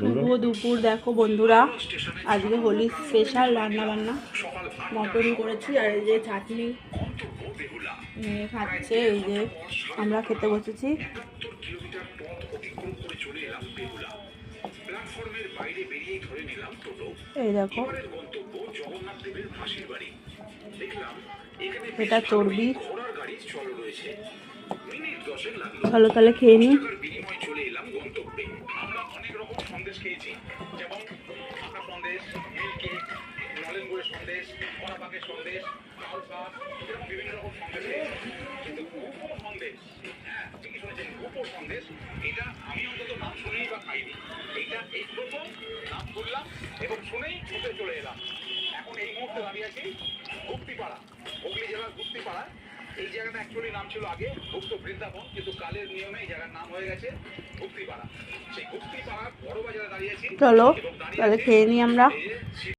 শুভ দুপুর। দেখো বন্ধুরা, আজকে হোলি স্পেশাল রান্না বান্না, মটন করেছি আর এই যে চাটনি খাচ্ছে। এই যে আমরা খেতে বসেছি। এই দেখো, এটা চর্বি। চলো তাহলে খেয়ে নিই। এই জায়গাটা অ্যাকচুয়ালি নাম ছিল আগে গুপ্ত বৃন্দাবন, কিন্তু কালের নিয়মে এই জায়গার নাম হয়ে গেছে গুপ্তিপাড়া। সেই গুপ্তিপাড়ার বড় বাজারে দাঁড়িয়েছি। চলো তাহলে খেয়ে নিই আমরা।